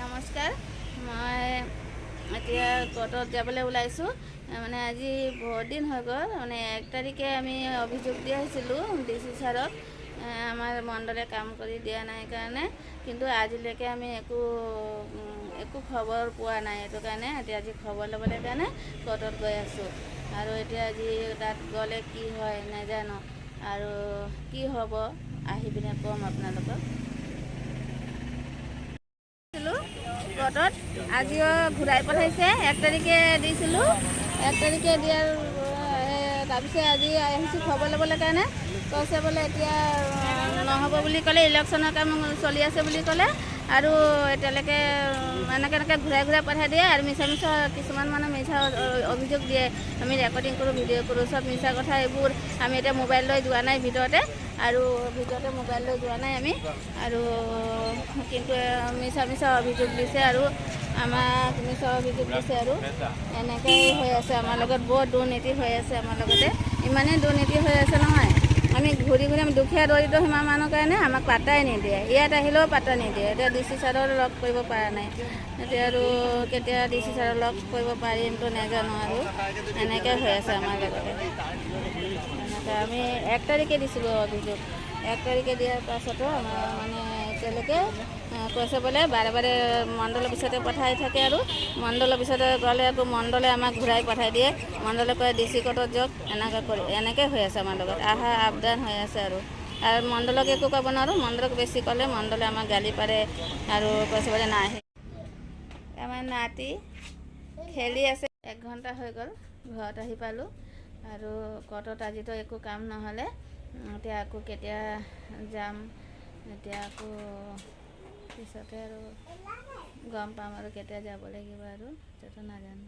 নমস্কাৰ। মই এতিয়া কোৰ্টত যাবলৈ ওলাইছোঁ। মানে আজি বহুত দিন হৈ গ'ল। মানে 1 তাৰিখে আমি অভিযোগ দি আহিছিলোঁ DC ছাৰক, আমাৰ মণ্ডলে কাম কৰি দিয়া নাই কাৰণে। কিন্তু আজিলৈকে আমি একো খবৰ পোৱা নাই। সেইটো কাৰণে এতিয়া আজি খবৰ ল'বলৈ কাৰণে কোৰ্টত গৈ আছোঁ। আৰু এতিয়া আজি তাত গ'লে কি হয় নাজানো, আৰু কি হ'ব আহি পিনে ক'ম আপোনালোকক। কোৰ্টত আজিও ঘূৰাই পঠাইছে। 1 তাৰিখে দিছিলোঁ, 1 তাৰিখে দিয়াৰ তাৰপিছত আজি আহিছোঁ খবৰ ল'বলৈ কাৰণে। কৈছে বোলে এতিয়া নহ'ব বুলি ক'লে, ইলেকশ্যনৰ কাম চলি আছে বুলি ক'লে। আৰু এতিয়ালৈকে এনেকৈ ঘূৰাই পঠাই দিয়ে। আৰু মিছা কিছুমান মিছা অভিযোগ দিয়ে। আমি ৰেকৰ্ডিং কৰোঁ, ভিডিঅ' কৰোঁ, চব মিছা কথা এইবোৰ। আমি এতিয়া মোবাইল লৈ যোৱা নাই ভিতৰতে, মোবাইল লৈ যোৱা নাই আমি। আৰু কিন্তু মিছা অভিযোগ দিছে আৰু আমাক মিছা অভিযোগ দিছে। আৰু এনেকৈ হৈ আছে আমাৰ লগত, বহুত দুৰ্নীতি হৈ আছে আমাৰ লগতে। ইমানেই দুৰ্নীতি হৈ আছে নহয়, আমি ঘূৰি আমি দুখীয়া দৰিদ্ৰ সীমা মানুহৰ কাৰণে আমাক পাত্তাই নিদিয়ে। ইয়াত আহিলেও পাত্তা নিদিয়ে। এতিয়া DC ছাৰৰ লগ কৰিব পৰা নাই। এতিয়া আৰু কেতিয়া DC ছাৰৰ লগ কৰিব পাৰিমতো নাজানো। আৰু এনেকৈ হৈ আছে আমাৰ লগতে। এনেকৈ আমি 1 তাৰিখে দিছিলোঁ অভিযোগ। 1 তাৰিখে দিয়াৰ পাছতো আমাৰ এতিয়ালৈকে কৈছে বোলে বাৰে মণ্ডল অফিচতে পঠাই থাকে। আৰু মণ্ডল অফিচতে গ'লে আকৌ মণ্ডলে আমাক ঘূৰাই পঠাই দিয়ে। মণ্ডলে কয় DC কোৰ্টত যাওক, এনেকৈ হৈ আছে আমাৰ লগত। আপ-ডাউন হৈ আছে। আৰু মণ্ডলক একো ক'ব নোৱাৰোঁ। মণ্ডলক বেছি ক'লে মণ্ডলে আমাক গালি পাৰে আৰু কৈছে বোলে নাই। আমাৰ নাতি খেলি আছে। 1 ঘণ্টা হৈ গ'ল, ঘৰত আহি পালোঁ। আৰু কোৰ্টত আজিতো একো কাম নহ'লে, এতিয়া আকৌ কেতিয়া যাম, এতিয়া আকৌ পিছতে আৰু গম পাম আৰু কেতিয়া যাব লাগিব, আৰু সেইটো নাজানো।